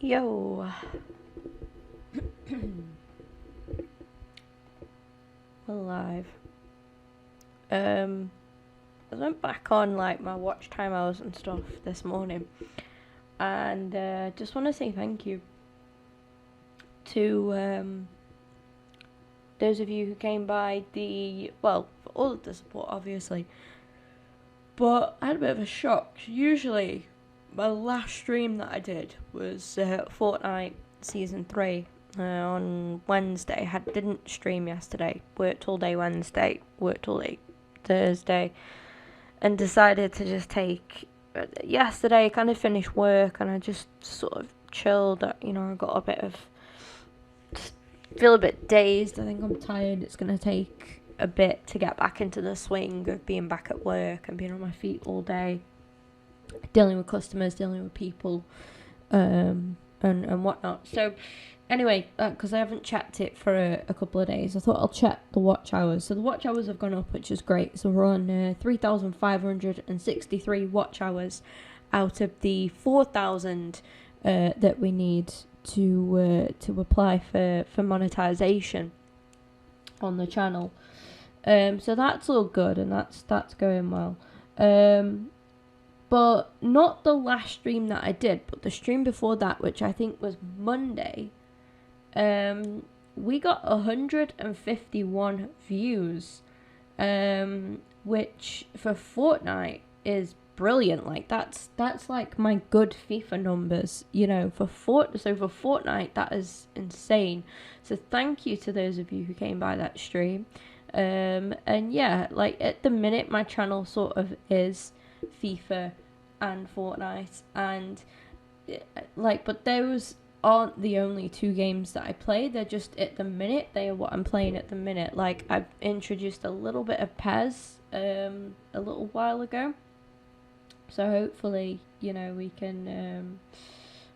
Yo, we're live. I went back on like my watch time hours and stuff this morning, and just want to say thank you to those of you who came by for all of the support, obviously. But I had a bit of a shock. Usually, my last stream that I did was Fortnite Season 3 on Wednesday. Didn't stream yesterday. Worked all day Wednesday. Worked all day Thursday. And decided to just take... yesterday, kind of finished work and I just sort of chilled. I got a bit of... Just feel a bit dazed. I think I'm tired. It's going to take a bit to get back into the swing of being back at work and being on my feet all day, dealing with customers, dealing with people, and whatnot. So anyway, because I haven't checked it for a couple of days, I thought I'll check the watch hours. So the watch hours have gone up, which is great. So we're on 3,563 watch hours out of the 4,000 that we need to apply for monetization on the channel. So that's all good and that's going well. But not the last stream that I did, but the stream before that, which I think was Monday. We got 151 views, which for Fortnite is brilliant. Like that's like my good FIFA numbers, for Fortnite that is insane. So thank you to those of you who came by that stream. And yeah, like at the minute my channel sort of is FIFA and Fortnite, and but those aren't the only two games that I play. They're just at the minute, they are what I'm playing at the minute. Like I've introduced a little bit of PES a little while ago, so hopefully we can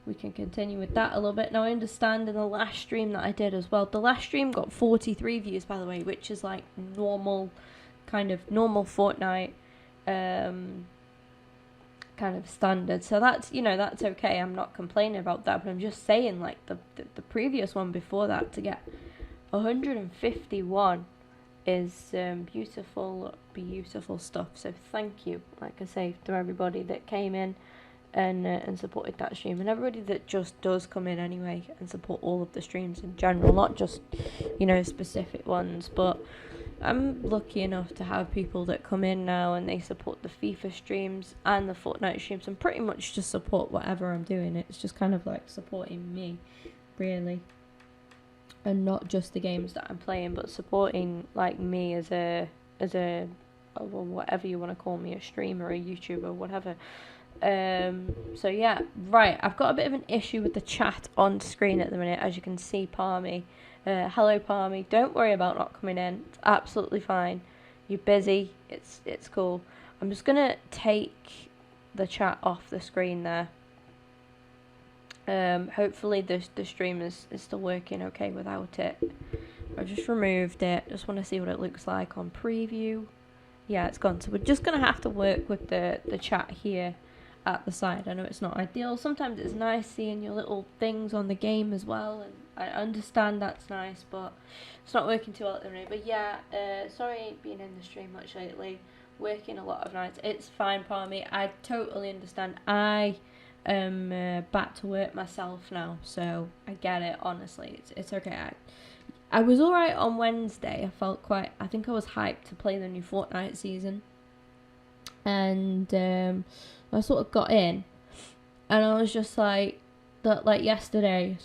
continue with that a little bit. Now I understand in the last stream that I did as well, the last stream got 43 views, by the way, which is like normal Fortnite kind of standard. So that's that's okay. I'm not complaining about that, but I'm just saying like the previous one before that to get 151 is beautiful stuff. So thank you, like I say, to everybody that came in and supported that stream, and everybody that just does come in anyway and support all of the streams in general, not just specific ones. But I'm lucky enough to have people that come in now and they support the FIFA streams and the Fortnite streams and pretty much just support whatever I'm doing. It's just kind of like supporting me, really, and not just the games that I'm playing, but supporting like me as a whatever you want to call me, a streamer, a YouTuber, whatever. So yeah, right, I've got a bit of an issue with the chat on screen at the minute, as you can see. Palmy, hello Palmy, don't worry about not coming in, it's absolutely fine. You're busy, it's cool. I'm just gonna take the chat off the screen there. Hopefully the stream is still working okay without it. I just removed it, just want to see what it looks like on preview. Yeah, it's gone, so we're just gonna have to work with the chat here at the side. I know it's not ideal. Sometimes it's nice seeing your little things on the game as well, and I understand that's nice, but it's not working too well at the minute. But yeah, sorry I ain't been in the stream much lately. Working a lot of nights. It's fine, Palmy. I totally understand. I am back to work myself now, so I get it. Honestly, it's okay. I was alright on Wednesday. I think I was hyped to play the new Fortnite season, and I sort of got in, and I was just like, yesterday,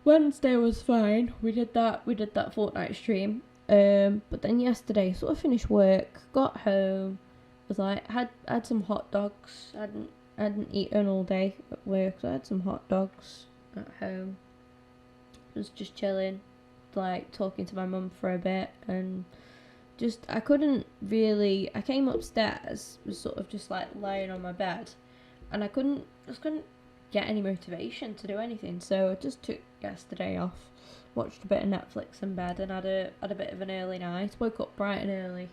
Wednesday was fine. We did that Fortnite stream. But then yesterday, sort of finished work, got home, was like, had some hot dogs. I hadn't eaten all day at work, so I had some hot dogs at home. Was just chilling, like talking to my mum for a bit, and I came upstairs, was sort of just like lying on my bed, and I just couldn't get any motivation to do anything, so I just took yesterday off, watched a bit of Netflix in bed, and had a bit of an early night. Woke up bright and early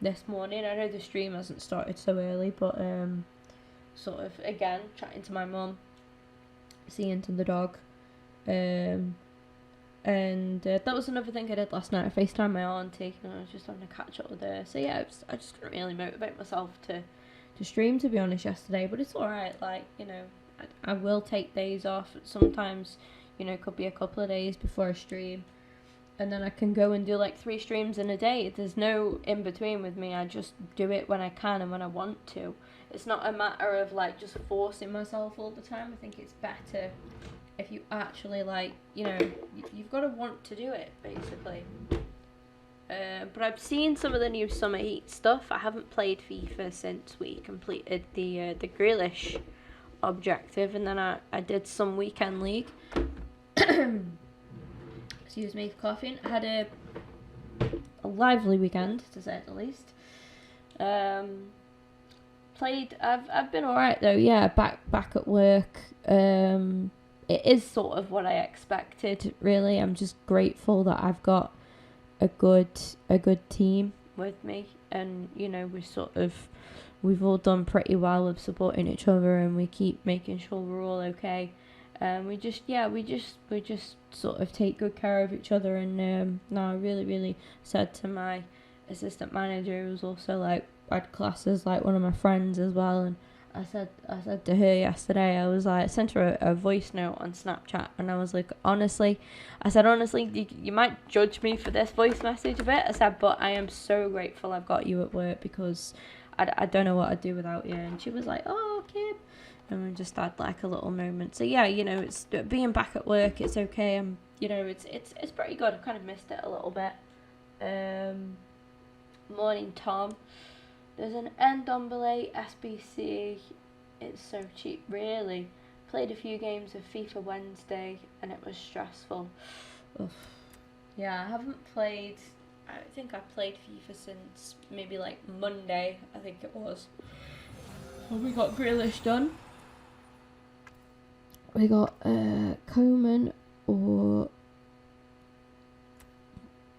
this morning. I know the stream hasn't started so early, but sort of again chatting to my mum, seeing to the dog. And that was another thing I did last night. I FaceTimed my auntie and I was just having a catch up with her. So yeah, I just couldn't really motivate myself to stream, to be honest, yesterday. But it's alright, like, you know, I will take days off. Sometimes, you know, it could be a couple of days before I stream. And then I can go and do like 3 streams in a day. There's no in between with me. I just do it when I can and when I want to. It's not a matter of like just forcing myself all the time. I think it's better if you actually, like, you know, you've got to want to do it, basically. But I've seen some of the new Summer Heat stuff. I haven't played FIFA since we completed the Grealish objective, and then I did some weekend league. Excuse me for coughing. I had a lively weekend, to say the least. Played. I've been alright though. Yeah, back at work. It is sort of what I expected, really. I'm just grateful that I've got a good team with me, and you know, we've all done pretty well with supporting each other, and we keep making sure we're all okay. We just sort of take good care of each other, and no, I really said to my assistant manager, who was also like had classes like one of my friends as well, and I said to her yesterday, I was like, I sent her a voice note on Snapchat, and I was like, honestly, you might judge me for this voice message a bit. I said, but I am so grateful I've got you at work, because I don't know what I'd do without you. And she was like, oh, Kib. And we just had like a little moment. So yeah, you know, it's being back at work, it's okay. You know, it's pretty good. I've kind of missed it a little bit. Morning, Tom. There's an Ndombele SBC. It's so cheap, really. Played a few games of FIFA Wednesday, and it was stressful. Oof. Yeah, I haven't played. I think I played FIFA since maybe like Monday, I think it was. Well, we got Grealish done. We got Coman or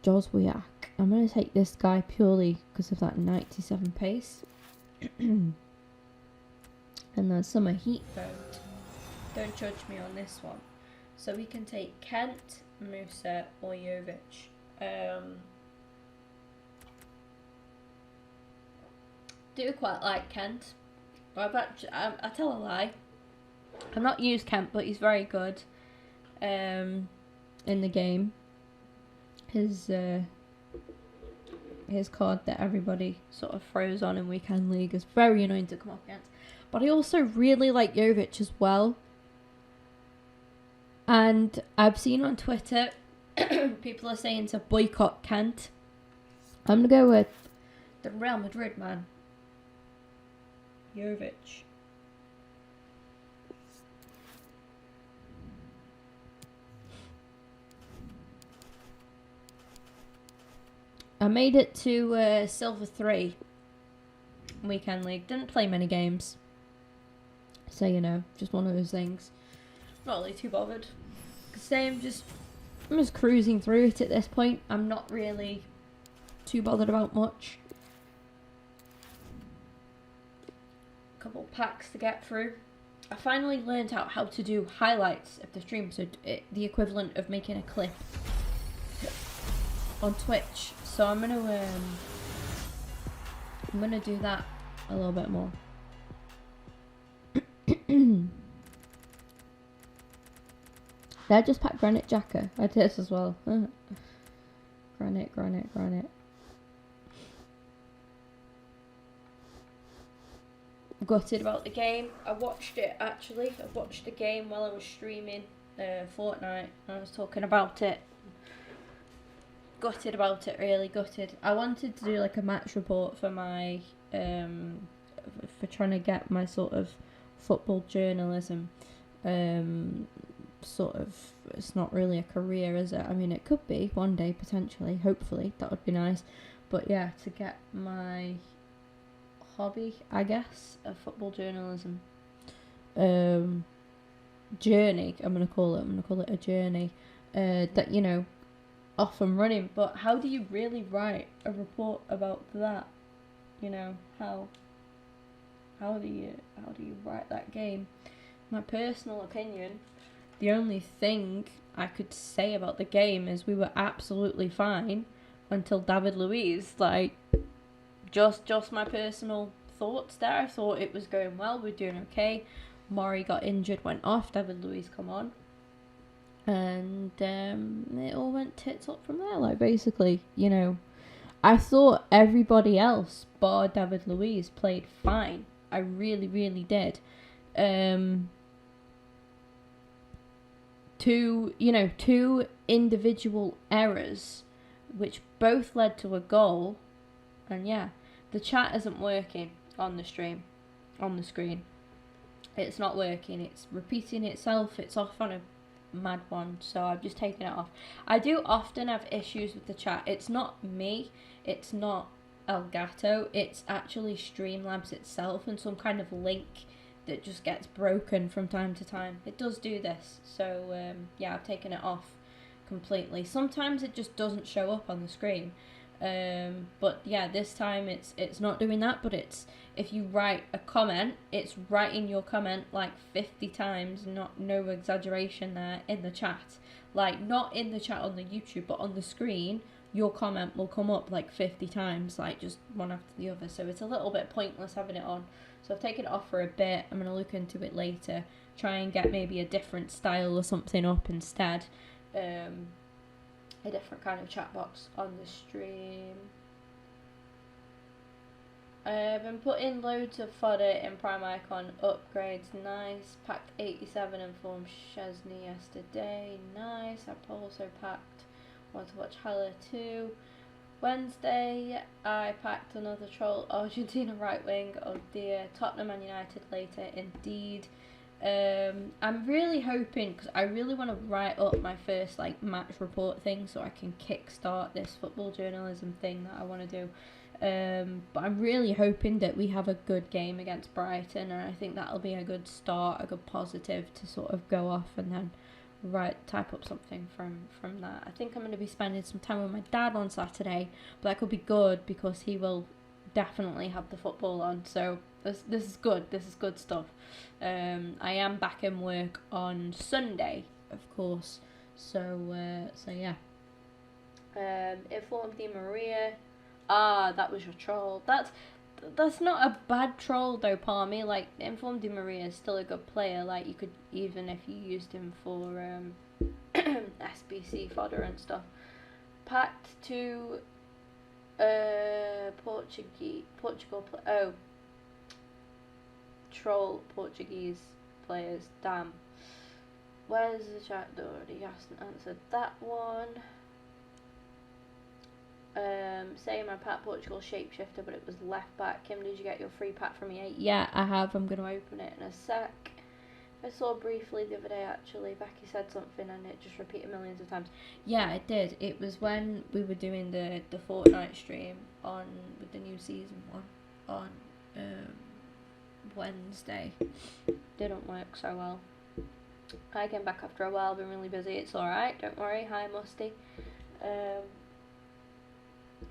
Joswiak. I'm going to take this guy purely because of that 97 pace. And then Summer Heat vote. Don't judge me on this one. So we can take Kent, Musa or Jovic. Do quite like Kent. I tell a lie. I've not used Kent, but he's very good in the game. His card that everybody sort of throws on in Weekend League is very annoying to come up against. But I also really like Jovic as well. And I've seen on Twitter people are saying to boycott Kent. I'm going to go with the Real Madrid man. Jovic. I made it to Silver 3 Weekend League. Didn't play many games. So, you know, just one of those things. Not really too bothered. I'm just cruising through it at this point. I'm not really too bothered about much. A couple packs to get through. I finally learned out how to do highlights of the stream. So, the equivalent of making a clip on Twitch. So I'm gonna do that a little bit more. Did I just pack Granite Jacker? I did as well. Granite. Gutted about the game. I watched it actually. I watched the game while I was streaming Fortnite. I was talking about it. Gutted about it, really gutted. I wanted to do like a match report for my for trying to get my sort of football journalism sort of, it's not really a career, is it? I mean, it could be one day potentially, hopefully, that would be nice. But yeah, to get my hobby, I guess, of football journalism journey, I'm gonna call it a journey that, you know, off and running. But how do you really write a report about that? You know, how do you write that game? My personal opinion, The only thing I could say about the game is we were absolutely fine until David Luiz. Like, just my personal thoughts there. I thought it was going well. We're doing okay. Maury got injured, went off. David Luiz come on. And it all went tits up from there. Like, basically, you know, I thought everybody else, bar David Luiz, played fine. I really, really did. Two individual errors, which both led to a goal. And yeah, the chat isn't working on the screen. It's not working. It's repeating itself. It's off on a mad one, so I've just taken it off. I do often have issues with the chat. It's not me, it's not Elgato, it's actually Streamlabs itself and some kind of link that just gets broken from time to time. It does do this, so yeah, I've taken it off completely. Sometimes it just doesn't show up on the screen, but yeah, this time it's not doing that. But it's, if you write a comment, it's writing your comment like 50 times, no exaggeration there, in the chat. Like, not in the chat on the YouTube, but on the screen, your comment will come up like 50 times, like just one after the other. So it's a little bit pointless having it on. So I've taken it off for a bit. I'm going to look into it later, try and get maybe a different style or something up instead. A different kind of chat box on the stream. I've been putting loads of fodder in Prime Icon upgrades. Nice. Packed 87 and Form Chesney yesterday. Nice. I've also packed Want to Watch Haller 2. Wednesday, I packed another troll Argentina right wing. Oh dear. Tottenham and United later, indeed. I'm really hoping, because I really want to write up my first like match report thing so I can kickstart this football journalism thing that I want to do. But I'm really hoping that we have a good game against Brighton, and I think that'll be a good start, a good positive to sort of go off and then type up something from that. I think I'm going to be spending some time with my dad on Saturday, but that could be good because he will definitely have the football on. So this is good. This is good stuff. I am back in work on Sunday, of course. So yeah. Informed Di Maria. Ah, that was your troll. That's not a bad troll though, Palmy. Like, Informed Di Maria is still a good player. Like, you could, even if you used him for SBC fodder and stuff. Packed to Portugal. Troll Portuguese players. Damn. Where's the chat? Already answered that one. Saying I packed Portugal shapeshifter, but it was left back. Kim, did you get your free pack from EA? Yeah, I have. I'm going to open it in a sec. I saw briefly the other day, actually. Becky said something and it just repeated millions of times. Yeah, it did. It was when we were doing the Fortnite stream with the new season one on Wednesday. Didn't work so well. I came back after a while, been really busy. It's alright, don't worry. Hi, Musty.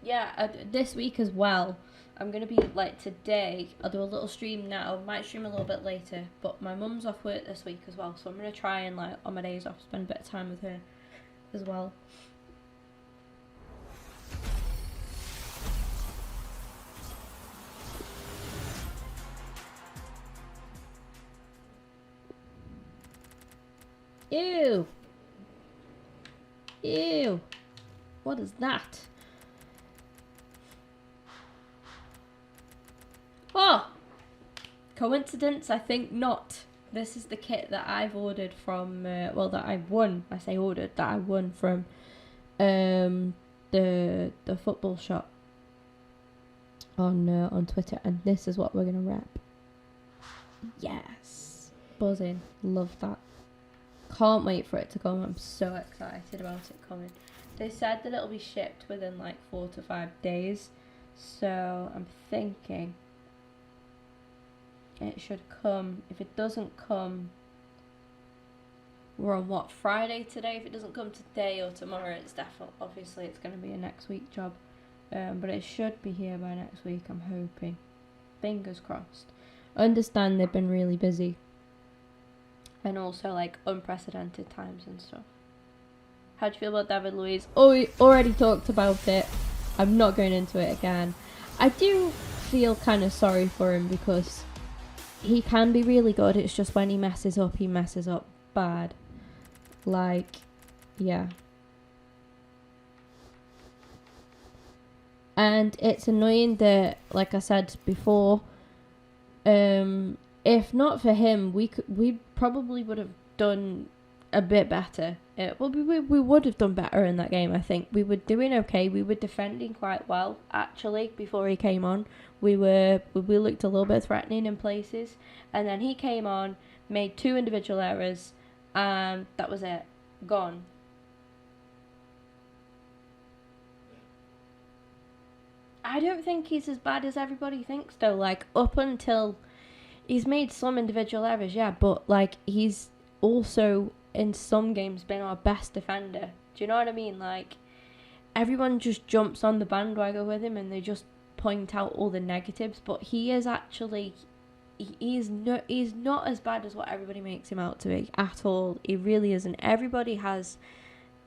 Yeah, this week as well, I'm going to be, like, today, I'll do a little stream now, might stream a little bit later, but my mum's off work this week as well, so I'm going to try and, like, on my days off, spend a bit of time with her as well. Ew! Ew! What is that? Oh! Coincidence? I think not. This is the kit that I've ordered from, that I won. I say ordered, that I won from the football shop on Twitter, and this is what we're gonna wrap. Yes, buzzing, love that. Can't wait for it to come. I'm so excited about it coming. They said that it'll be shipped within like 4 to 5 days, so I'm thinking it should come. If it doesn't come, we're on what, Friday today? If it doesn't come today or tomorrow, it's definitely, obviously it's going to be a next week job, but it should be here by next week, I'm hoping. Fingers crossed. I understand they've been really busy and also like unprecedented times and stuff. How do you feel about David Luiz? Oh, we already talked about it. I'm not going into it again. I do feel kind of sorry for him because he can be really good. It's just when he messes up bad. Like, yeah. And it's annoying that, like I said before, if not for him, we probably would have done a bit better. We would have done better in that game, I think. We were doing okay. We were defending quite well, actually, before he came on. We looked a little bit threatening in places. And then he came on, made 2 individual errors, and that was it. Gone. I don't think he's as bad as everybody thinks, though. Like, up until... He's made some individual errors, yeah, but, like, he's also... in some games been our best defender. Do you know what I mean? Like, everyone just jumps on the bandwagon with him and they just point out all the negatives, but he is actually he's not as bad as what everybody makes him out to be at all. He really isn't. Everybody has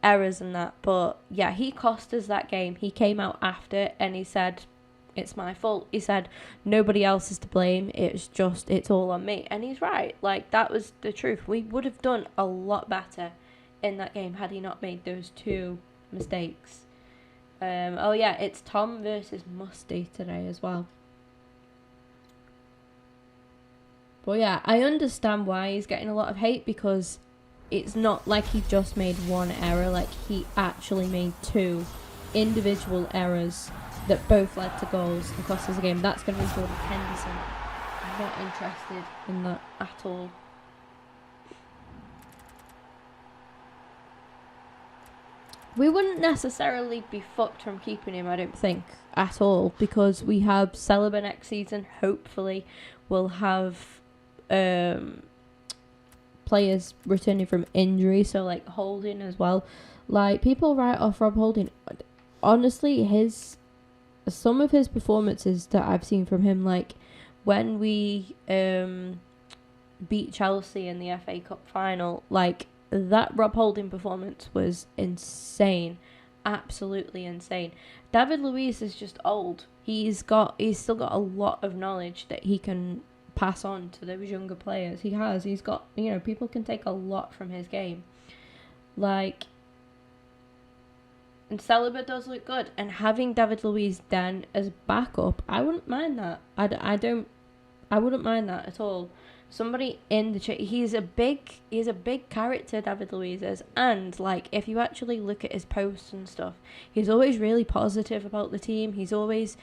errors and that, but yeah, he cost us that game. He came out after and he said, it's my fault. He said nobody else is to blame, it's all on me. And he's right. Like, that was the truth. We would have done a lot better in that game had he not made those 2 mistakes. Oh yeah, it's Tom versus Musty today as well. But yeah, I understand why he's getting a lot of hate, because it's not like he just made 1 error. Like, he actually made 2 individual errors that both led to goals and cost us a game. That's going to be Jordan Henderson. I'm not interested in that at all. We wouldn't necessarily be fucked from keeping him, I don't think, at all, because we have Celeber next season. Hopefully we'll have players returning from injury, so like Holding as well. Like, people write off Rob Holding. Honestly, some of his performances that I've seen from him, like when we beat Chelsea in the FA Cup final, like that Rob Holding performance was insane, absolutely insane. David Luiz is just old. He's still got a lot of knowledge that he can pass on to those younger players. He's got, people can take a lot from his game. Like, and Celeber does look good, and having David Luiz then as backup, I wouldn't mind that. I wouldn't mind that at all. Somebody in the he's a big character, David Luiz is, and like if you actually look at his posts and stuff, he's always really positive about the team. He's always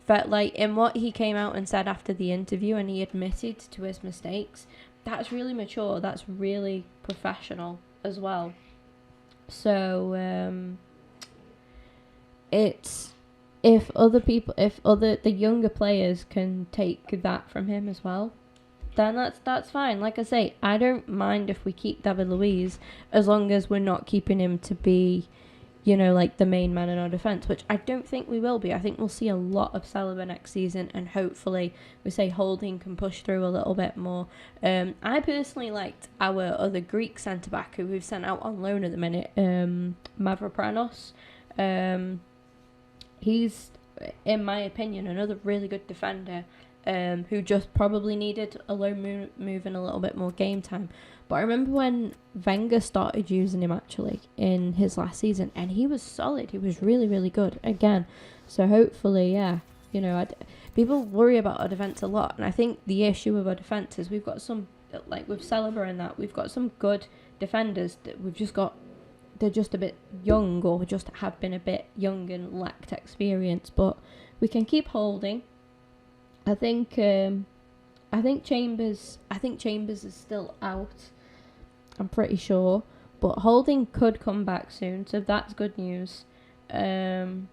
felt like, in what he came out and said after the interview, and he admitted to his mistakes, that's really mature, that's really professional as well. So it's if the younger players can take that from him as well, then that's fine. Like I say, I don't mind if we keep David Luiz, as long as we're not keeping him to be, like the main man in our defence, which I don't think we will be. I think we'll see a lot of Celeber next season, and hopefully Holding can push through a little bit more. I personally liked our other Greek centre-back who we've sent out on loan at the minute, Mavropanos. He's, in my opinion, another really good defender, who just probably needed a loan move and a little bit more game time. But I remember when Wenger started using him actually in his last season, and he was solid. He was really, really good again. So hopefully, yeah, people worry about our defence a lot, and I think the issue with our defence is we've got some, like with Celeber and that, we've got some good defenders that they're just a bit young, or just have been a bit young and lacked experience. But we can keep Holding. I think Chambers is still out, I'm pretty sure, but Holding could come back soon, so that's good news. And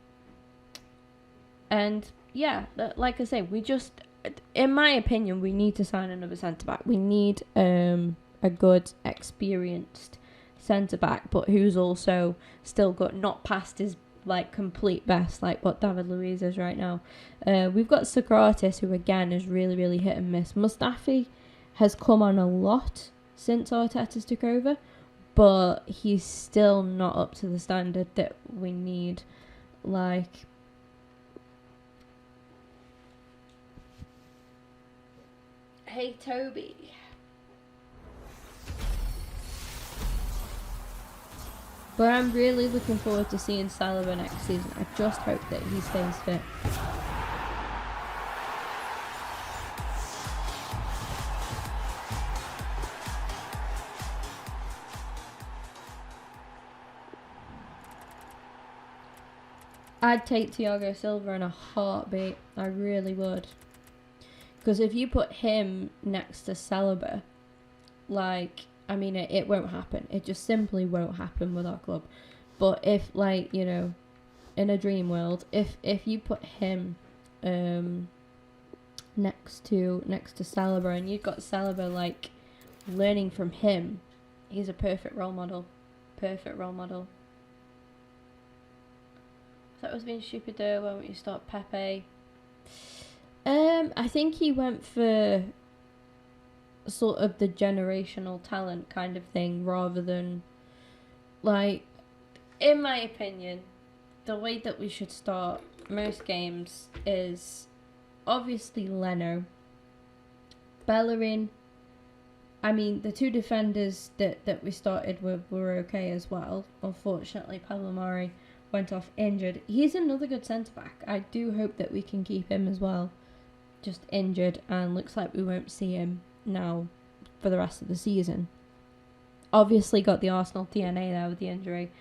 yeah, like I say, we just, in my opinion, we need to sign another centre back. We need a good, experienced centre back, but who's also still got not past his like complete best, like what David Luiz is right now. We've got Socrates, who again is really, really hit and miss. Mustafi has come on a lot, since Arteta's took over, but he's still not up to the standard that we need. Like, hey Toby. But I'm really looking forward to seeing Saliba next season. I just hope that he stays fit. I'd take Thiago Silva in a heartbeat. I really would. Because if you put him next to Saliba, like, I mean, it won't happen. It just simply won't happen with our club. But if, like, you know, in a dream world, if you put him next to Saliba, and you've got Saliba, like, learning from him, he's a perfect role model. Perfect role model. That was being stupid though. Why won't you start Pepe? I think he went for sort of the generational talent kind of thing rather than, like, in my opinion, the way that we should start most games is obviously Leno, Bellerin. I mean, the two defenders that we started with were okay as well. Unfortunately, Palomari went off injured. He's another good centre-back. I do hope that we can keep him as well. Just injured, and looks like we won't see him now for the rest of the season. Obviously got the Arsenal DNA there with the injury.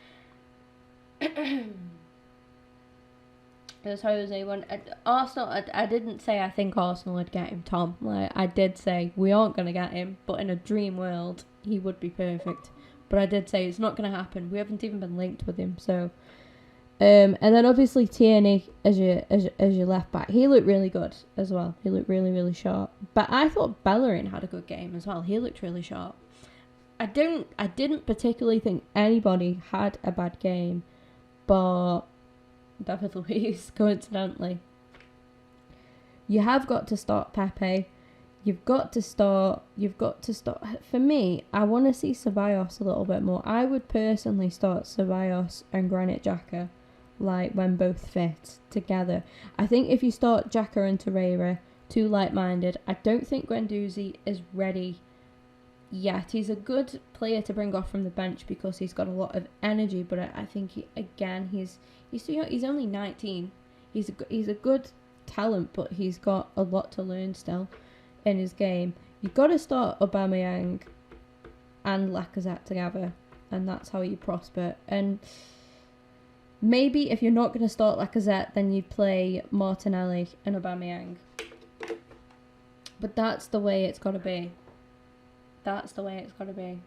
There's Jose one. Arsenal, I didn't say I think Arsenal would get him, Tom. Like, I did say we aren't going to get him, but in a dream world, he would be perfect. But I did say it's not going to happen. We haven't even been linked with him, so... and then obviously Tierney as your left back. He looked really good as well. He looked really, really sharp. But I thought Bellerin had a good game as well. He looked really sharp. I didn't particularly think anybody had a bad game, but David Luiz, coincidentally. You have got to start Pepe. You've got to start. For me, I want to see Ceballos a little bit more. I would personally start Ceballos and Granit Xhaka, like, when both fit together. I think if you start Xhaka and Torreira, too like-minded, I don't think Guendouzi is ready yet. He's a good player to bring off from the bench because he's got a lot of energy, but I think he's only 19. He's a good talent, but he's got a lot to learn still in his game. You've got to start Aubameyang and Lacazette together, and that's how you prosper. And maybe if you're not going to start Lacazette, then you play Martinelli and Aubameyang. But that's the way it's got to be. That's the way it's got to be.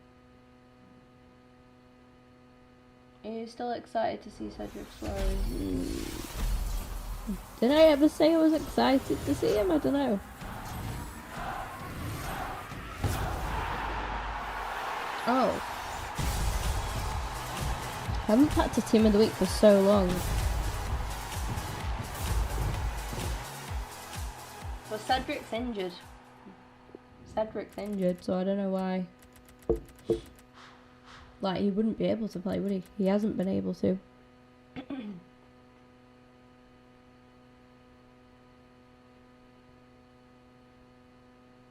Are you still excited to see Cedric Suarez? Did I ever say I was excited to see him? I don't know. Oh. I haven't had to Team of the Week for so long. Well, Cedric's injured. So I don't know why. Like, he wouldn't be able to play, would he? He hasn't been able to.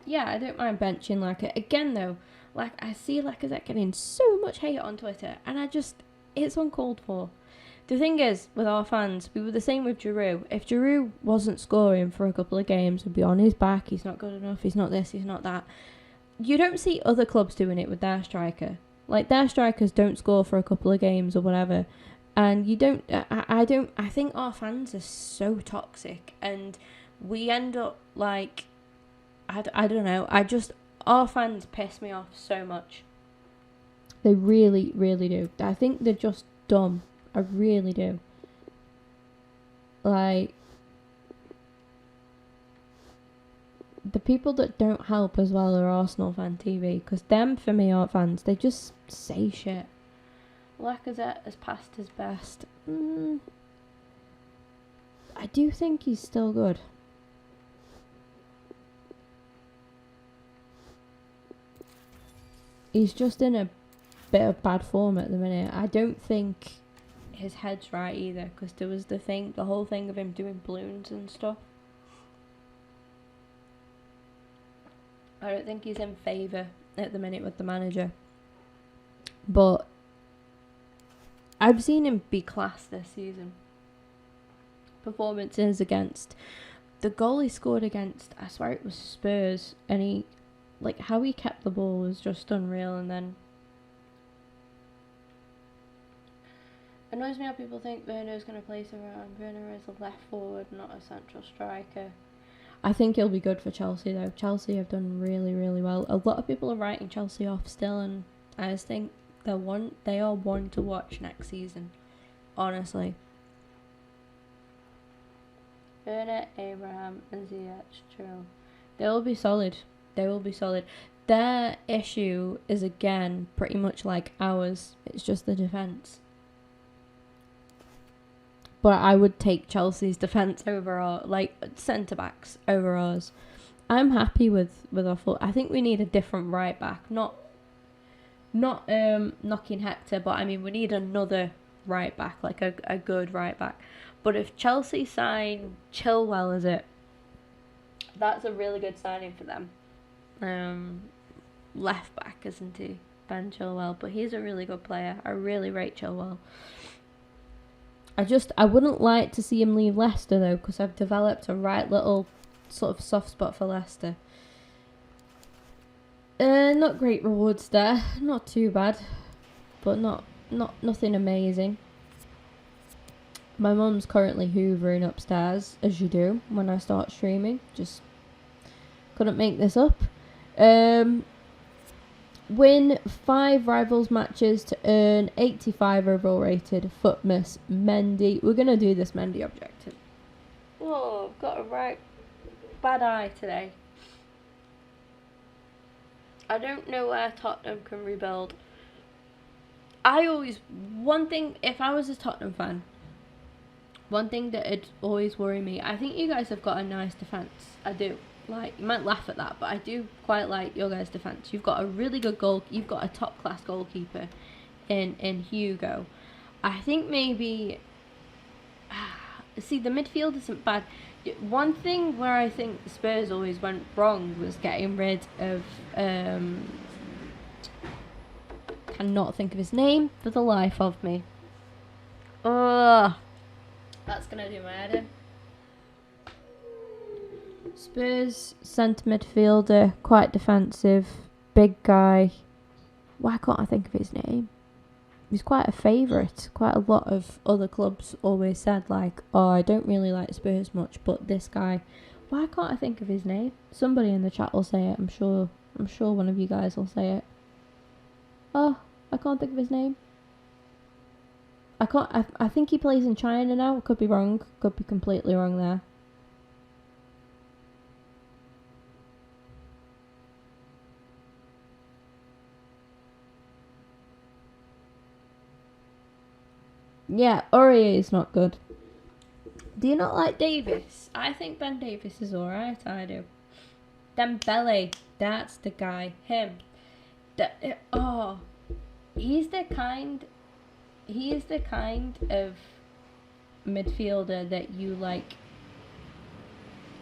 Yeah, I don't mind benching Lacazette. Again, though, like, I see Lacazette getting so much hate on Twitter, and it's uncalled for. The thing is, with our fans, we were the same with Giroud. If Giroud wasn't scoring for a couple of games, we'd be on his back, he's not good enough, he's not this, he's not that. You don't see other clubs doing it with their striker. Like, their strikers don't score for a couple of games or whatever. And you don't, I think our fans are so toxic, and we end up, like, I don't know, our fans piss me off so much. They really, really do. I think they're just dumb. I really do. Like, the people that don't help as well are Arsenal fan TV, because them, for me, aren't fans. They just say shit. Lacazette has passed his best. I do think he's still good. he's just in a bit of bad form at the minute. I don't think his head's right either, because there was the whole thing of him doing balloons and stuff. I don't think he's in favour at the minute with the manager. But I've seen him be class this season. Performances against the goal he scored against, I swear it was Spurs, and he, like, how he kept the ball was just unreal. And then annoys me how people think Werner's going to place around. Werner is a left forward, not a central striker. I think he'll be good for Chelsea though. Chelsea have done really, really well. A lot of people are writing Chelsea off still, and I just think they are one to watch next season, honestly. Werner, Abraham and Ziyech, true. They will be solid. They will be solid. Their issue is, again, pretty much like ours. It's just the defence. But I would take Chelsea's defence over our, like, centre-backs over ours. I'm happy with our full. I think we need a different right back. Not knocking Hector, but I mean, we need another right back, like a good right back. But if Chelsea sign Chilwell, is it? That's a really good signing for them. Left back, isn't he? Ben Chilwell, but he's a really good player. I really rate Chilwell. I wouldn't like to see him leave Leicester though, because I've developed a right little sort of soft spot for Leicester. Not great rewards there, not too bad, but nothing amazing. My mum's currently hoovering upstairs, as you do when I start streaming. Just couldn't make this up. Win 5 rivals matches to earn 85 overall rated. Footmas Mendy. We're going to do this Mendy objective. Oh, I've got a right bad eye today. I don't know where Tottenham can rebuild. One thing, if I was a Tottenham fan, one thing that would always worry me, I think you guys have got a nice defence. I do. Like, you might laugh at that, but I do quite like your guys' defence. You've got a really good goal. You've got a top-class goalkeeper in Hugo. I think maybe... see, the midfield isn't bad. One thing where I think Spurs always went wrong was getting rid of... cannot think of his name for the life of me. Ugh. That's going to do my head in. Spurs centre midfielder, quite defensive, big guy. Why can't I think of his name? He's quite a favourite. Quite a lot of other clubs always said, like, oh, I don't really like Spurs much, but this guy. Why can't I think of his name? Somebody in the chat will say it. I'm sure one of you guys will say it. Oh, I can't think of his name. I think he plays in China now. Could be wrong. Could be completely wrong there. Yeah, Aurier is not good. Do you not like Davis? I think Ben Davis is alright, I do. Dembele, that's the guy. Him. He's the kind of midfielder that you like.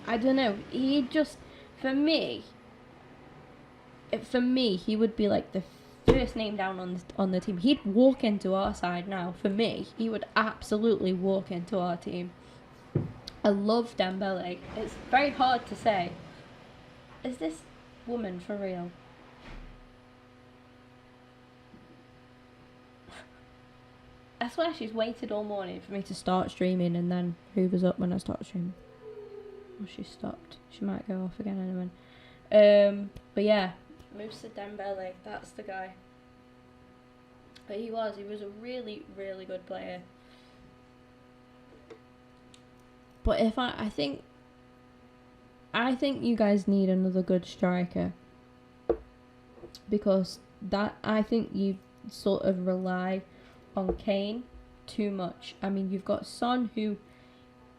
I don't know. He just, for me, he would be like the first name down on the team. He'd walk into our side now. For me, he would absolutely walk into our team. I love Dembele. It's very hard to say. Is this woman for real? I swear she's waited all morning for me to start streaming and then hoovers up when I start streaming. Well, she stopped. She might go off again in a minute. But yeah, Moussa Dembele, that's the guy. But he was a really, really good player. But if I think you guys need another good striker, because that, I think you sort of rely on Kane too much. I mean, you've got Son, who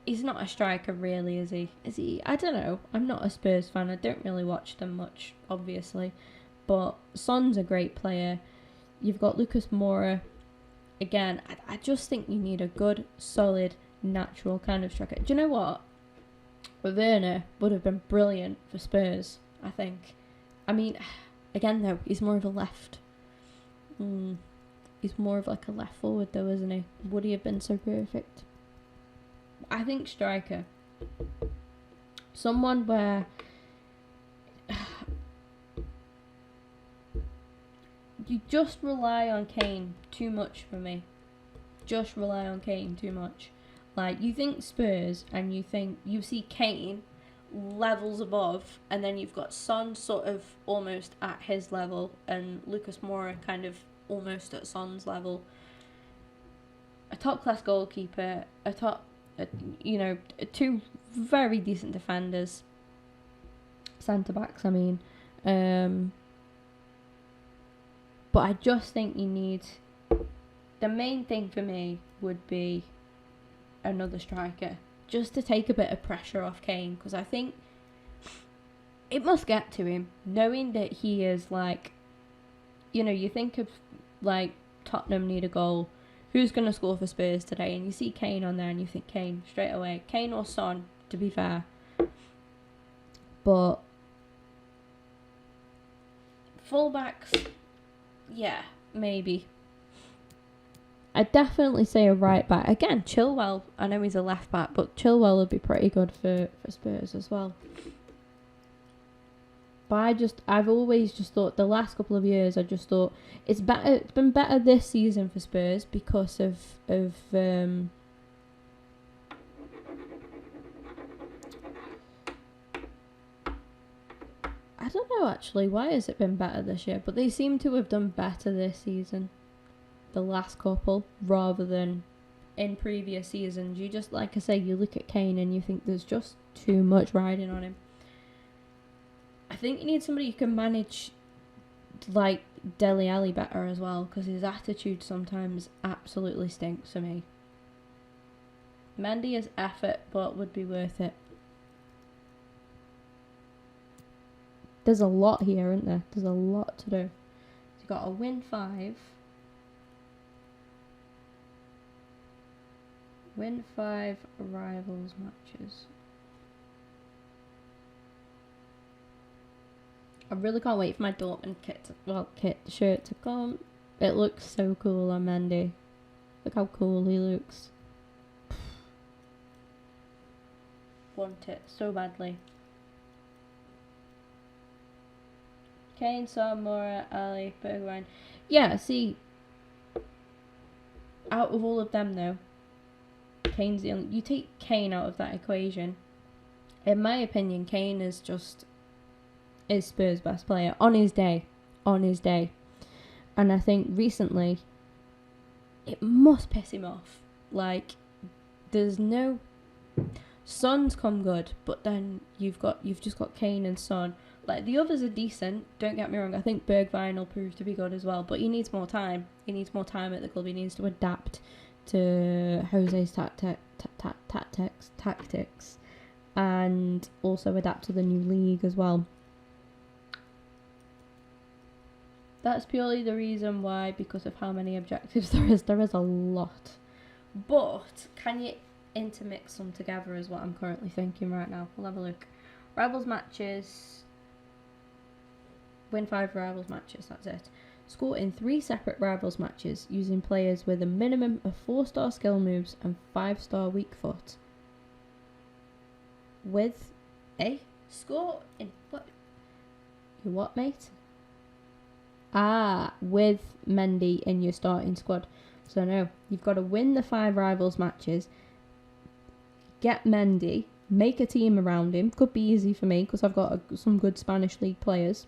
is not a striker really, is he? I don't know. I'm not a Spurs fan. I don't really watch them much, obviously. But Son's a great player. You've got Lucas Moura. Again, I just think you need a good, solid, natural kind of striker. Do you know what? Werner would have been brilliant for Spurs, I think. I mean, again though, he's more of a left. He's more of like a left forward though, isn't he? Would he have been so perfect? I think striker. Someone where you just rely on Kane too much for me. Just rely on Kane too much. Like, you think Spurs and you see Kane levels above, and then you've got Son sort of almost at his level and Lucas Moura kind of almost at Son's level. A top-class goalkeeper, two very decent defenders. Centre-backs, I mean. But I just think you need... The main thing for me would be another striker, just to take a bit of pressure off Kane, because I think it must get to him, knowing that he is like, you think of like Tottenham need a goal, who's going to score for Spurs today, and you see Kane on there and you think Kane straight away, Kane or Son, to be fair. But fullbacks, yeah, maybe. I'd definitely say a right back. Again, Chilwell, I know he's a left back, but Chilwell would be pretty good for Spurs as well. But I've always just thought, the last couple of years, I just thought it's been better this season for Spurs because of I don't know actually, why has it been better this year? But they seem to have done better this season. The last couple, rather than in previous seasons. You just, like I say, you look at Kane and you think there's just too much riding on him. I think you need somebody who can manage like Dele Alli better as well, because his attitude sometimes absolutely stinks for me. Mendy is effort, but would be worth it. There's a lot here, isn't there? There's a lot to do. You've got to win 5. Win 5 rivals matches. I really can't wait for my Dortmund shirt to come. It looks so cool on Mendy. Look how cool he looks. Want it so badly. Kane, Son, Moura, Ali, Bergwijn. Yeah, see, out of all of them though, Kane's the only... You take Kane out of that equation, in my opinion, Kane is Spurs' best player on his day. And I think recently, it must piss him off. Like, there's no... Son's come good, but then you've just got Kane and Son. Like, the others are decent, don't get me wrong. I think Bergwijn will prove to be good as well, but he needs more time. He needs more time at the club. He needs to adapt to Jose's tactics, and also adapt to the new league as well. That's purely the reason why, because of how many objectives there is. There is a lot. But can you intermix them together is what I'm currently thinking right now. We'll have a look. Rivals matches. Win 5 rivals matches, that's it. Score in 3 separate rivals matches using players with a minimum of 4-star skill moves and 5-star weak foot. With a score in what? Your what, mate? With Mendy in your starting squad. So no, you've got to win the 5 rivals matches, get Mendy, make a team around him. Could be easy for me because I've got some good Spanish league players.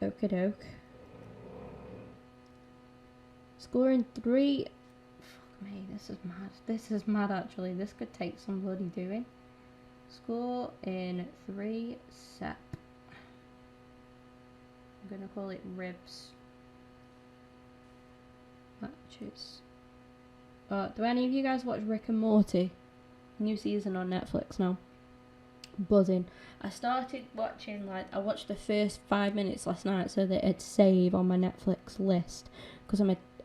Okie-doke. Scoring 3... Fuck me, this is mad. This is mad, actually. This could take some bloody doing. Score in 3 sep. I'm going to call it ribs. Matches. Do any of you guys watch Rick and Morty? New season on Netflix now. buzzing. I started watching, I watched the first 5 minutes last night so that it'd save on my Netflix list, because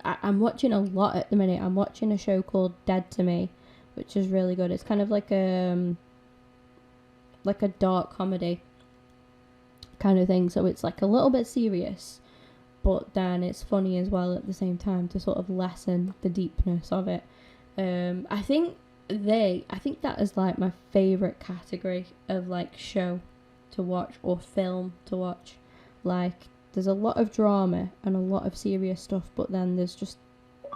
I'm watching a lot at the minute. I'm watching a show called Dead to Me, which is really good. It's kind of like a dark comedy kind of thing, so it's like a little bit serious, but then it's funny as well at the same time, to sort of lessen the deepness of it. I think that is like my favourite category of like show to watch or film to watch. Like, there's a lot of drama and a lot of serious stuff, but then there's just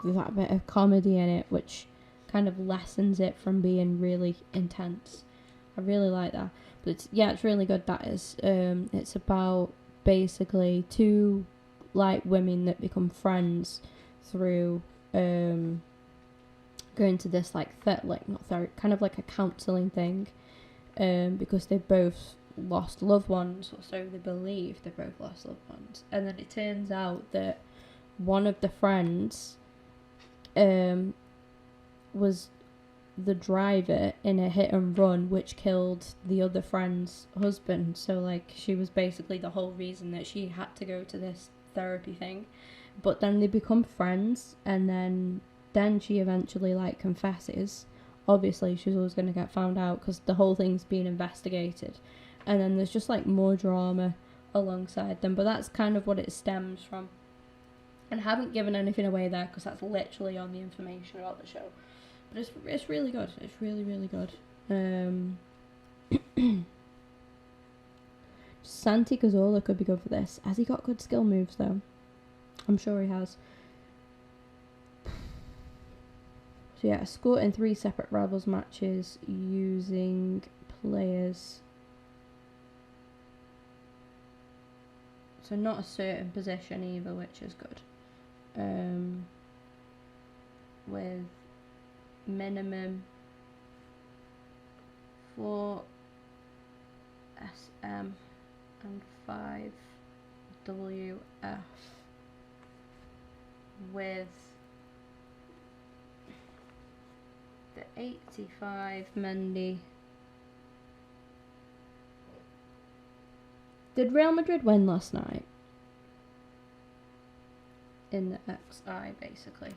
that bit of comedy in it, which kind of lessens it from being really intense. I really like that. But it's really good, that is. It's about basically two like women that become friends through going to this kind of like a counselling thing, because they both lost loved ones, or so they believe. They both lost loved ones, and then it turns out that one of the friends was the driver in a hit and run which killed the other friend's husband. So like, she was basically the whole reason that she had to go to this therapy thing. But then they become friends, and then she eventually like confesses. Obviously she's always going to get found out because the whole thing's being investigated, and then there's just like more drama alongside them, but that's kind of what it stems from. And I haven't given anything away there because that's literally on the information about the show. But it's really good. It's really, really good. Santi Cazorla could be good for this. Has he got good skill moves though? I'm sure he has. So yeah, scored in 3 separate Rivals matches using players. So not a certain position either, which is good. With minimum 4 SM and 5 WF, with the 85 Mendy. Did Real Madrid win last night? In the XI, basically.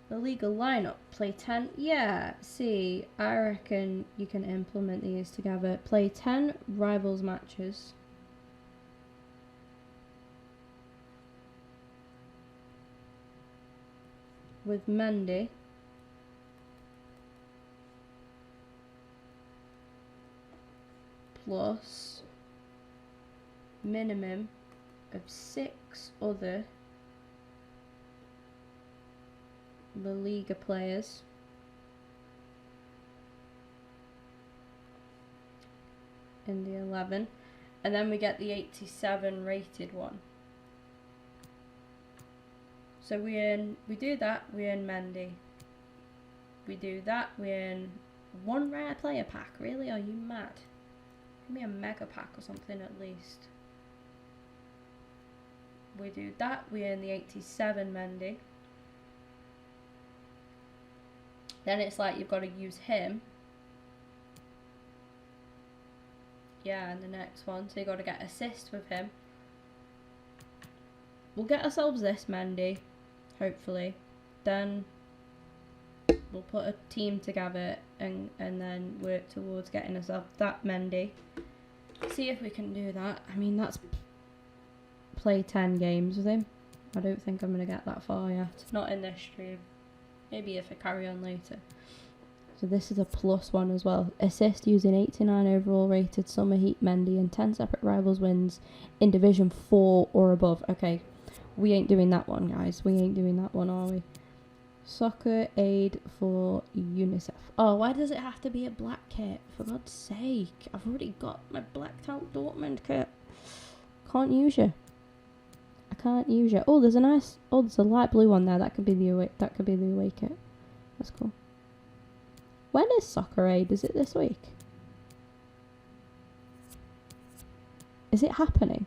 The legal lineup. Play 10. Yeah, see, I reckon you can implement these together. Play 10 Rivals matches. With Mendy. Plus minimum of 6 other La Liga players in the 11, and then we get the 87 rated one. So we do that, we earn Mendy. We do that, we earn 1 rare player pack. Really? Are you mad? Give me a mega pack or something at least. We do that, we earn the 87 Mendy. Then it's like you've got to use him. Yeah, and the next one. So you've got to get assist with him. We'll get ourselves this Mendy, hopefully. Then we'll put a team together and then work towards getting ourselves that Mendy. See if we can do that. I mean, that's play 10 games with him. I don't think I'm going to get that far yet. Not in this stream. Maybe if I carry on later. So this is a +1 as well. Assist using 89 overall rated Summer Heat Mendy and 10 separate Rivals wins in Division 4 or above. Okay, we ain't doing that one, guys. We ain't doing that one, are we? Soccer aid for UNICEF. Oh, why does it have to be a black kit? For God's sake. I've already got my blacked out Dortmund kit. Can't use you. I can't use it. Oh, there's a light blue one there. That could be the away kit. That's cool. When is Soccer Aid? Is it this week? Is it happening?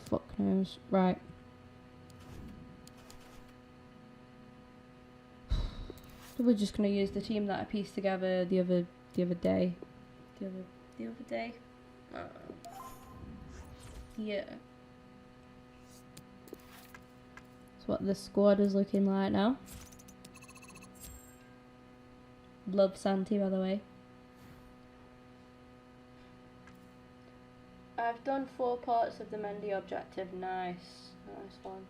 Fuck knows. Right. We're just gonna use the team that I pieced together the other day. The other day. Yeah. That's what the squad is looking like now. Love Santi, by the way. I've done 4 parts of the Mendy objective. Nice one.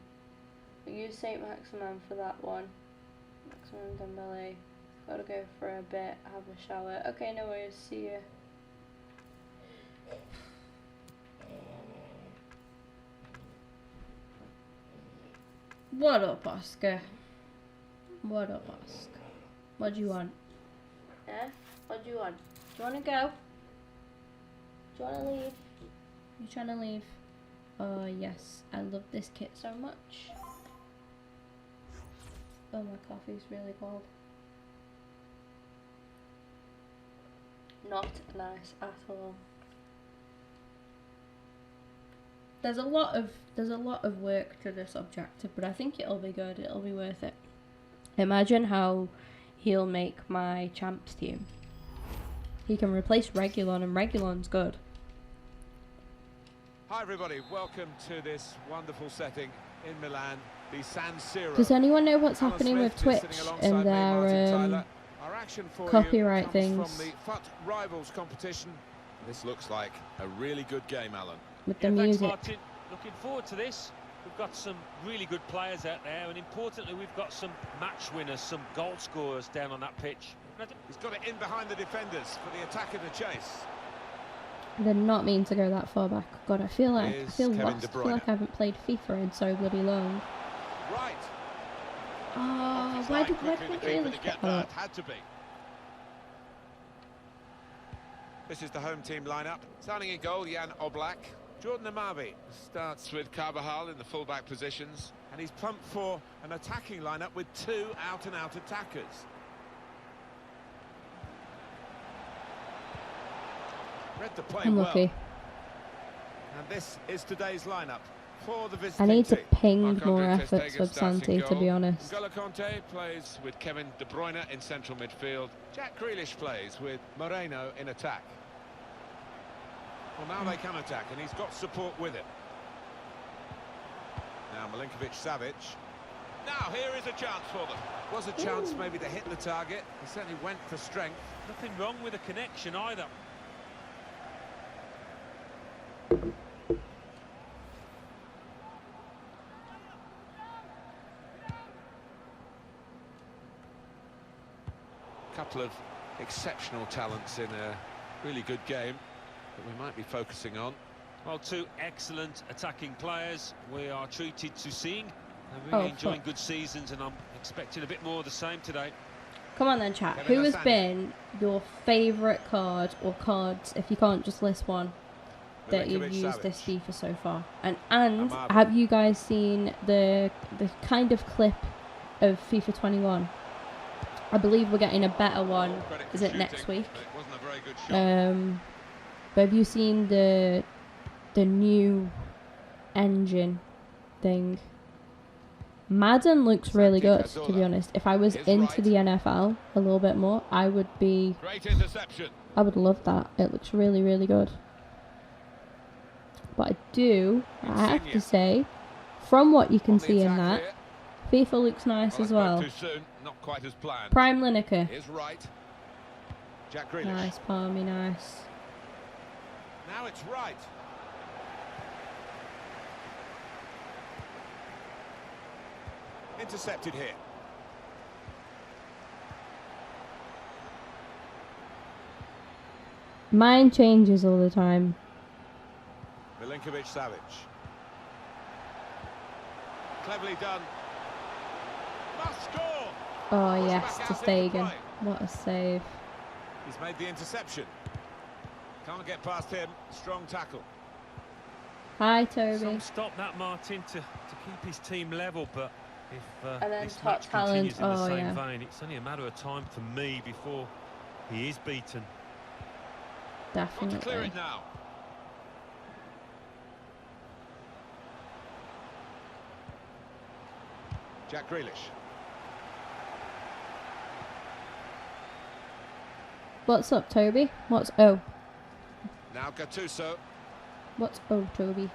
We use Saint Maximin for that one. Maximum Dembele. Gotta go for a bit, have a shower. Okay, no worries, see you. What up, Oscar? What up, Oscar? What do you want? Eh? What do you want? Do you wanna go? Do you wanna leave? You trying to leave? Oh yes, I love this kit so much. Oh, my coffee's really cold. Not nice at all. There's a lot of work to this objective, but I think it'll be good. It'll be worth it. Imagine how he'll make my champs team. He can replace Regulon, and Regulon's good. Hi everybody, welcome to this wonderful setting in Milan, the San Siro. Does anyone know what's happening with Twitch and their copyright things? From the FUT Rivals competition. This looks like a really good game, Alan. With the music. Thanks, Martin. Looking forward to this. We've got some really good players out there, and importantly, we've got some match winners, some goal scorers down on that pitch. He's got it in behind the defenders for the attack of the chase. I did not mean to go that far back. God, I feel lost. I feel like I haven't played FIFA in so bloody long. Right. Oh, why did really get that? Had to be. This is the home team lineup. Starting in goal, Jan Oblak. Jordan Amavi starts with Carvajal in the fullback positions, and he's pumped for an attacking lineup with 2 out-and-out attackers. Read the play Unlucky. well. And this is today's lineup for the visiting I need to team. ping more efforts with Santi, to be honest. N'Golo Conte plays with Kevin De Bruyne in central midfield. Jack Grealish plays with Moreno in attack. Well, now they can attack, and he's got support with it. Now Milinkovic-Savic. Now here is a chance for them. Was a chance maybe to hit the target. He certainly went for strength. Nothing wrong with the connection either. Couple of exceptional talents in a really good game that we might be focusing on. Well, 2 excellent attacking players we are treated to seeing. They're really enjoying good seasons, and I'm expecting a bit more of the same today. Come on then, chat. Who has been your favourite card or cards, if you can't just list one, that you've used this FIFA so far? And have you guys seen the kind of clip of FIFA 21? I believe we're getting a better one. Is it next week? But have you seen the new engine thing? Madden looks really good, to be honest. If I was into the NFL a little bit more, I would be. I would love that. It looks really, really good. But I have to say, from what you can see in that, FIFA looks nice as well. Not quite as planned. Prime Lineker. Is right. Jack Grealish. Nice, Palmy, nice. Now it's right. Intercepted here. Mine changes all the time. Milinkovic-Savic. Cleverly done. Must score. Oh yes, to Stegen. What a save. He's made the interception. Can't get past him. Strong tackle. Hi, Toby. Some stop that, Martin, to keep his team level, but if and then this top match talent. continues in the same vein, it's only a matter of time for me before he is beaten. Definitely. Want to clear it now. Jack Grealish. What's up, Toby? What's O? Now Gattuso. What's O, Toby?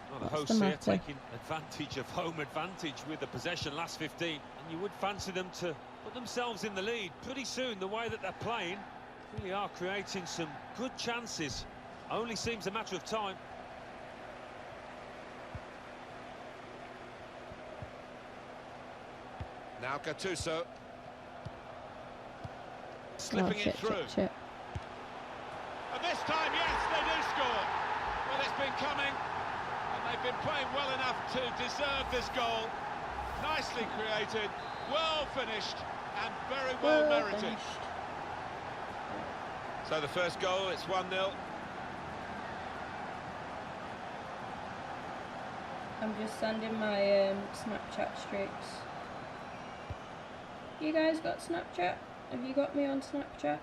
Well, the What's hosts the here matter? taking advantage of home advantage with the possession last 15. And you would fancy them to put themselves in the lead pretty soon. The way that they're playing, really are creating some good chances. Only seems a matter of time. Now Gattuso. Slipping it through. Shit. And this time, yes, they do score. Well, it's been coming, and they've been playing well enough to deserve this goal. Nicely created, well finished, and very well merited. Finished. So the first goal, it's 1-0. I'm just sending my Snapchat streaks. You guys got Snapchat? Have you got me on Snapchat?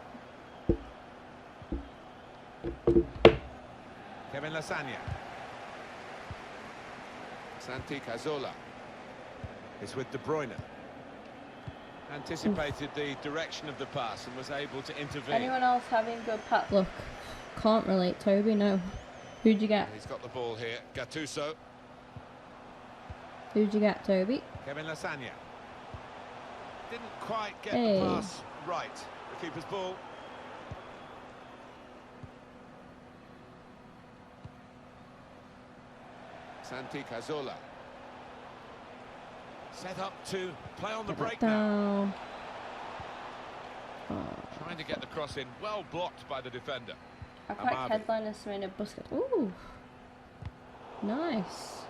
Kevin Lasagna. Santi Cazorla. It's with De Bruyne. Anticipated the direction of the pass and was able to intervene. Anyone else having good pat luck? Can't relate, Toby, no. Who'd you get? He's got the ball here. Gattuso. Who'd you get, Toby? Kevin Lasagna. Didn't quite get Hey. the pass right. The keeper's ball. Santi Cazorla. Set up to play on the Get that break now. down. Oh. Trying to get the cross in. Well blocked by the defender. I quite Amavi. headline swing a Busquets. Ooh. Nice.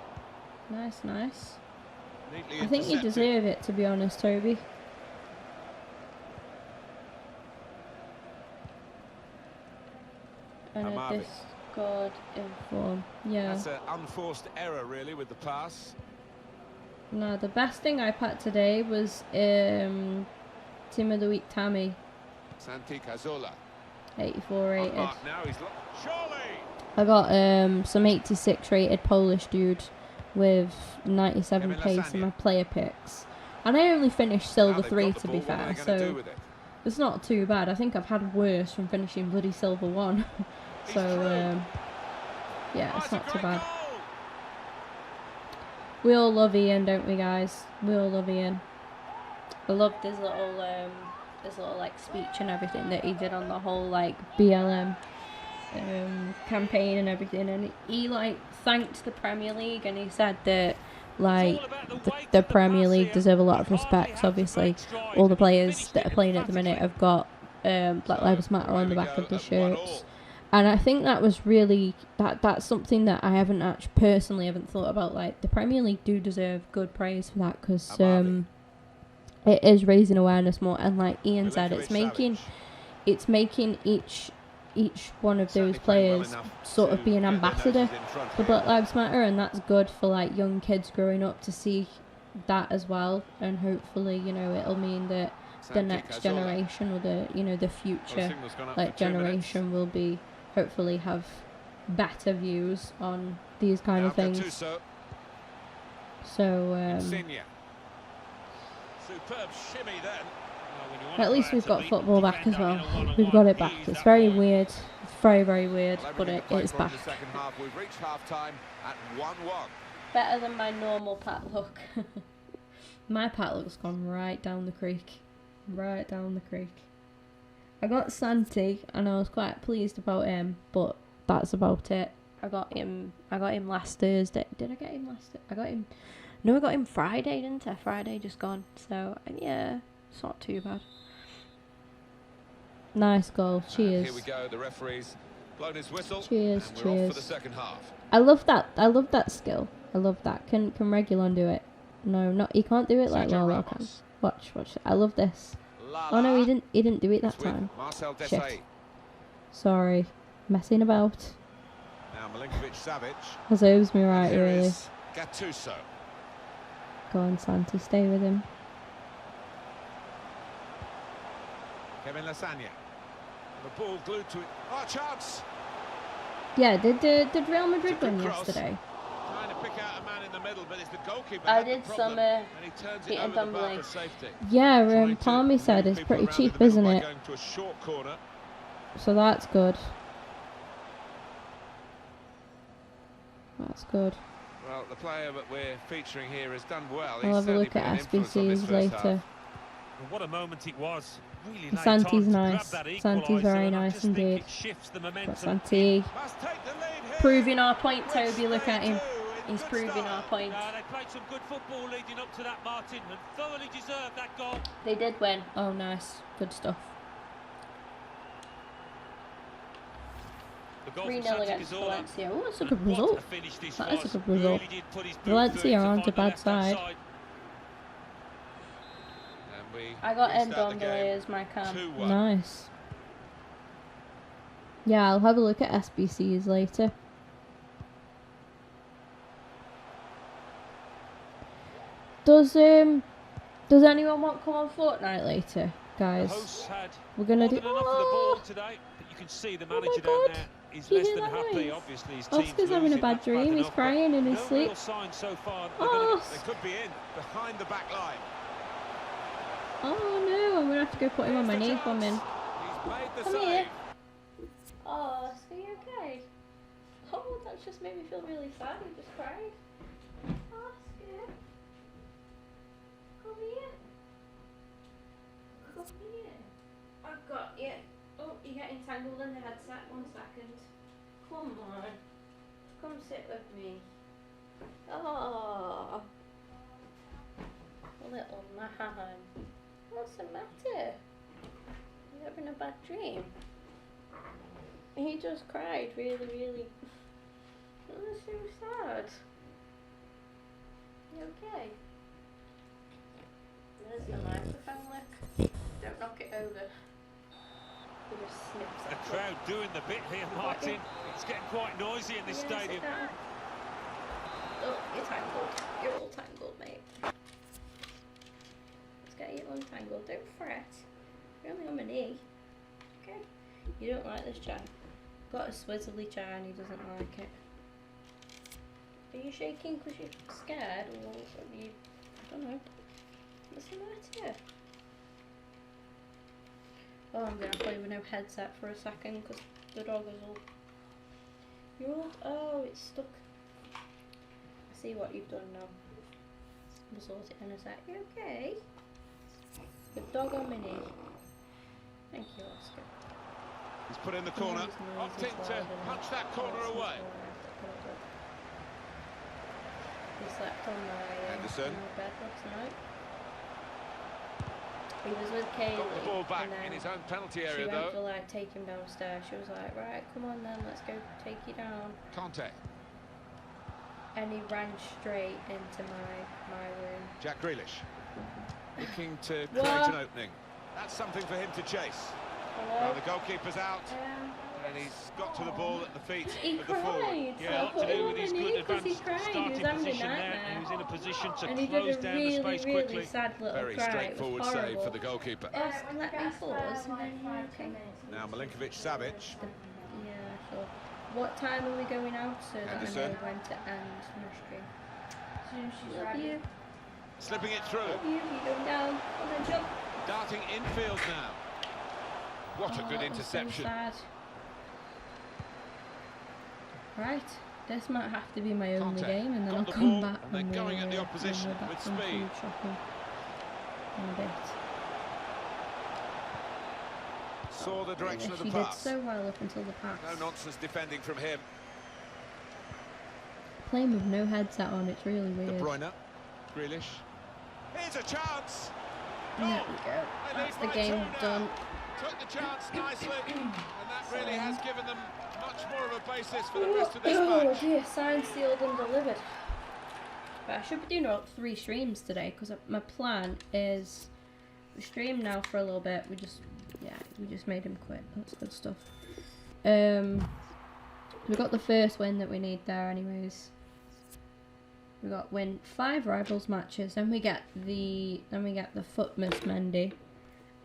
Nice, nice. Neatly I think you intercepted. deserve it, to be honest, Toby. And Amavi. a Discord inform. Yeah. That's an unforced error, really, with the pass. No, the best thing I packed today was Team of the Week Tammy, Santi Cazorla. 84 On rated. mark now, he's surely. I got some 86 rated Polish dude with 97 Kevin pace in Lasagna. my player picks. And I only finished Now silver they've 3 got the to be ball, what are fair, they gonna do so with it? it's not too bad. I think I've had worse from finishing bloody silver 1. He's So through. yeah, Oh, it's it's a not too great bad. goal. We all love Ian, don't we, guys? We all love Ian. I loved his little like speech and everything that he did on the whole like BLM campaign and everything, and he like thanked the Premier League, and he said that like the Premier League deserve a lot of respect. Obviously, all the players that are playing at the minute have got Black Lives Matter on the back of the shirts. And I think that was really that's something that I haven't actually personally haven't thought about. Like the Premier League do deserve good praise for that, because it is raising awareness more. And like Ian said, it's making each one of those players sort of be an ambassador for Black Lives Matter, and that's good for like young kids growing up to see that as well. And hopefully, it'll mean that the next generation, or the future like generation will be hopefully have better views on these kind of things. So Superb shimmy then. at least we've got football back as well. We've got it back. It's very weird. It's very, very weird, but it is back. Second half, we've reached half time at 1-1. Better than my normal pat luck. My pat luck's gone right down the creek. Right down the creek. I got Santi, and I was quite pleased about him, but that's about it. I got him last Thursday. Did I get him last? I got him Friday, didn't I? Friday just gone. So yeah, it's not too bad. Nice goal. Cheers. Here we go. The referee's blown his whistle. Cheers. And we're Cheers. off for the second half. I love that. I love that skill. I love that. Can Regulon do it? No, not he can't do it like Sergio Lolo can. Ramos. Watch. I love this. La Oh no, la. he didn't do it that It's with time. Marcel Shit. Desailly. Sorry, messing about. Now Milinkovic-Savic. Deserves me right, Here really. is Gattuso. Go on, Santi, stay with him. Kevin Lasagna. The ball glued to it. Oh, chance! Yeah, did Real Madrid It's a good win cross. yesterday? Trying to pick out a man in the middle, but it's the goalkeeper. I had the did problem, some and he turns it Peter over the bar Dumbly. for safety. Yeah, Trying to Palmy said move it's people pretty around in cheap, the middle isn't by it? going to a short corner. So that's good. That's good. Well, the player that we're featuring here has done well. I'll have a certainly look been an at influence on this SBCs first half. later. And what a moment it was. Really late Santi's on to grab nice. that Santi's equaliser, very and I nice just think indeed. it shifts the Got momentum. Santi. Must take the lead here. Proving our point, Toby. Look Which at him. they do in He's good proving style. our point. No, they played some good football leading up to that, Martin, and thoroughly deserved that goal. They did win. Oh, nice. Good stuff. The goal 3-0 from Santi against Cazorla. Valencia. Oh, that's a And good what result. a finish this That is a was. good result. Really did put his boot Valencia through to aren't a find the bad left-hand side. And we I got restart the Ndombele game. as my cam. 2-1. Nice. Yeah, I'll have a look at SBCs later. Does anyone want to come on Fortnite later, The guys? hosts had We're gonna more do. than enough of the ball Oh, today, but you can see the my manager down God. there is Did you less hear than that happy. noise? Obviously, his team's Oscar's having a losing, bad that's dream. He's enough, but crying in his no sleep. real signs so far that they're gonna Oh, They could be in behind the back line. oh no! I'm gonna have to go put him on my knee. Come in. He's made the Come save. here. Oh, Oscar, you okay? Oh, that's just made me feel really sad. You just cried. Oscar. Come here. Come here. I've got you. Oh, you get entangled in the headset. 1 second. Come on. Come sit with me. Oh. Little man. What's the matter? You having a bad dream? He just cried really, really. That was so sad. You okay? There's the microphone, look. Don't knock it over. He just snips The that crowd doing the bit here, Martin. It's getting quite noisy in this stadium. Oh, you're tangled. You're all tangled, mate. Let's get you untangled. Don't fret. You're only on my knee. Okay. You don't like this chair. Got a swizzly chair and he doesn't like it. Are you shaking because you're scared, or are you? I don't know. What's the matter? Oh, I'm gonna play with no headset for a second because the dog is all. You're all. Oh, it's stuck. I see what you've done now. We'll sort it in a sec. You okay? The dog on my knee. Thank you, Oscar. He's put in the corner, opting to punch that corner away. He slept on my Henderson. bed last night. He was with Kaylee. Got the ball back and then in his own penalty she area, went to though. like take him downstairs. She was like, right, come on then, let's go take you down. Contact. And he ran straight into my room. Jack Grealish looking to create What? an opening. That's something for him to chase. Hello? Well, the goalkeeper's out, and he's got to the ball at the feet He of the forward. cried. Yeah, So I a lot put to him do on with my his knee good 'cause he advanced cried. He was starting having a position there. nightmare. He was in a position to And he close did a down really, the space really quickly. sad little Very cry. It was straightforward horrible. save for the goalkeeper. Oscar, let me pause and then you okay. Now Milinkovic-Savic. Yeah, sure. What time are we going out so that I Henderson. know when to end my stream? As soon as she's Love ready. you. Slipping it through. Love you. You going down. Come on, jump. Darting infield now. What a Oh, good that was interception. So sad. Right, this might have to be my only Conte game, and then got I'll the come ball, back and they're when going at the we're opposition back with from speed. food shopping in a bit. Saw the direction of the She did pass. so well up until the pass. No nonsense defending from him. Playing with no headset on, it's really De weird. Bruyne. Grealish. Here's a chance. There Goal. we go. They That's lead the by game 2 now. done. Took the chance nicely, and that really has given them much more of a basis for the rest of this Oh match. dear, signed, sealed and delivered. But I should be doing about 3 streams today because my plan is we stream now for a little bit. We just made him quit. That's good stuff. We got the first win that we need there, anyways. We got win 5 rivals matches, then we get the Footmas Mendy,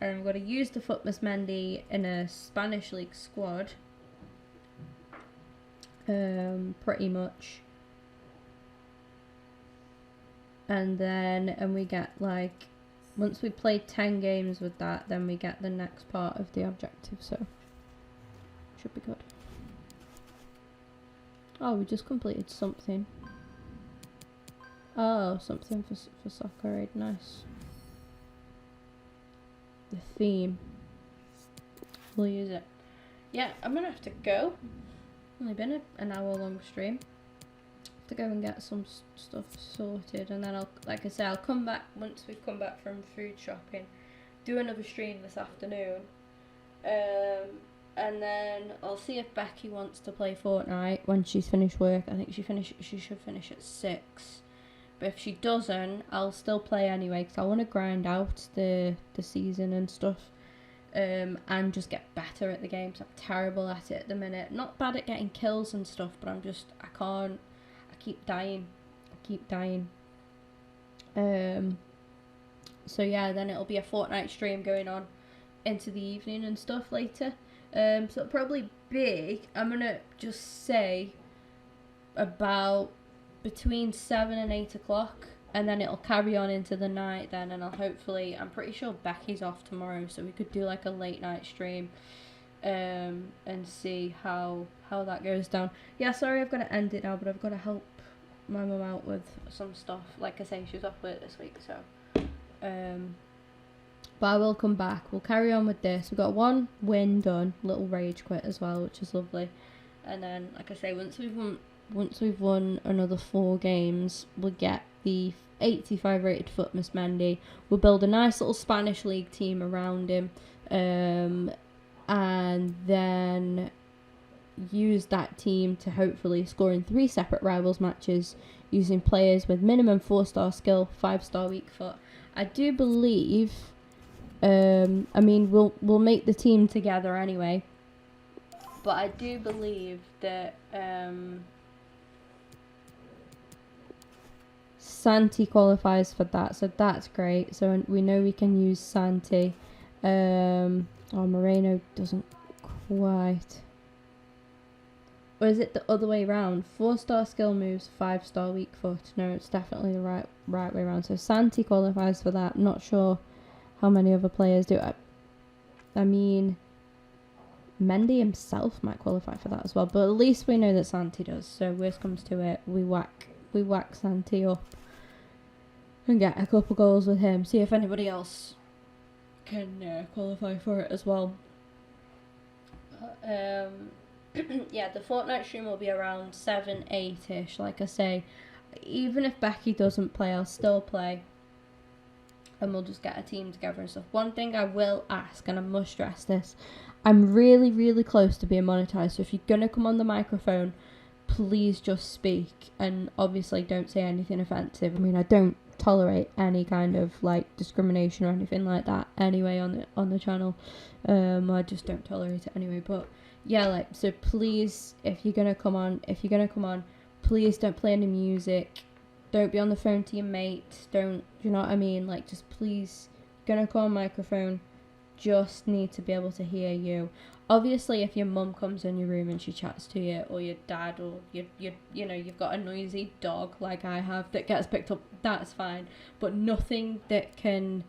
and we've got to use the Footmas Mendy in a Spanish League squad. Pretty much. and we get like, once we play 10 games with that, then we get the next part of the objective, so should be good. Oh, we just completed something. Oh, something for soccer aid, nice. The theme. We'll use it. Yeah, I'm gonna have to go. Only been an hour long stream. Have to go and get some stuff sorted, and then I'll, like I say, I'll come back once we've come back from food shopping. Do another stream this afternoon. And then I'll see if Becky wants to play Fortnite when she's finished work. I think she should finish at 6. But if she doesn't, I'll still play anyway, because I want to grind out the season and stuff. And just get better at the game, because I'm terrible at it at the minute. Not bad at getting kills and stuff, but I can't. I keep dying. So yeah, then it'll be a Fortnite stream going on into the evening and stuff later. So it'll probably be, I'm gonna just say, about between 7 and 8 o'clock, and then it'll carry on into the night then, and I'm pretty sure Becky's off tomorrow, so we could do like a late night stream, and see how that goes down. Yeah, sorry I've got to end it now, but I've got to help my mum out with some stuff. Like I say, she's off work this week, so but I will come back. We'll carry on with this. We've got 1 win done, little rage quit as well, which is lovely. And then, like I say, once we've won another 4 games, we'll get the 85 rated Footmas Mendy. We'll build a nice little Spanish league team around him, and then use that team to hopefully score in 3 separate rivals matches using players with minimum 4-star skill, 5-star weak foot. I do believe, I mean, we'll make the team together anyway, but I do believe that Santi qualifies for that, so that's great. So we know we can use Santi. Oh, Moreno doesn't quite. Or is it the other way around? 4-star skill moves, 5-star weak foot. No, it's definitely the right way around. So Santi qualifies for that. Not sure how many other players do. I mean, Mendy himself might qualify for that as well. But at least we know that Santi does. So worst comes to it, we whack Santi up and get a couple goals with him. See if anybody else can qualify for it as well. Yeah, the Fortnite stream will be around 7, 8-ish. Like I say, even if Becky doesn't play, I'll still play, and we'll just get a team together and stuff. One thing I will ask, and I must stress this, I'm really, really close to being monetized, so if you're gonna come on the microphone, please just speak, and obviously don't say anything offensive. I mean, I don't tolerate any kind of like discrimination or anything like that anyway on the channel. I just don't tolerate it anyway. But yeah, like, so please, if you're gonna come on, please don't play any music, don't be on the phone to your mate, don't, you know what I mean, like, just please, gonna come on microphone, just need to be able to hear you. Obviously, if your mum comes in your room and she chats to you, or your dad, or you know, you've got a noisy dog like I have that gets picked up, that's fine. But nothing that can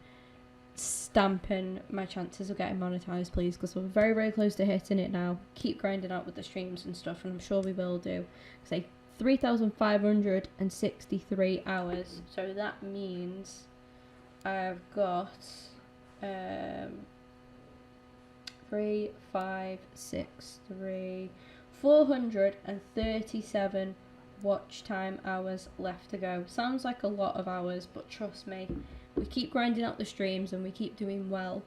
dampen my chances of getting monetized, please, because we're very, very close to hitting it now. Keep grinding out with the streams and stuff, and I'm sure we will do. Say 3,563 hours, so that means I've got 3, 5, 6, 3, 437 watch time hours left to go. Sounds like a lot of hours, but trust me, we keep grinding out the streams and we keep doing well,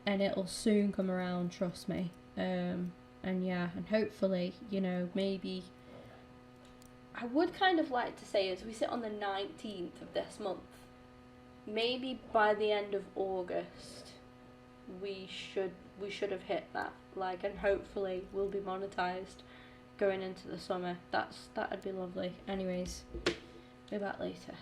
and it'll soon come around, trust me. And yeah, and hopefully, you know, maybe I would kind of like to say, as we sit on the 19th of this month, maybe by the end of August we should have hit that, like, and hopefully we'll be monetized going into the summer. That'd be lovely. Anyways, be back later.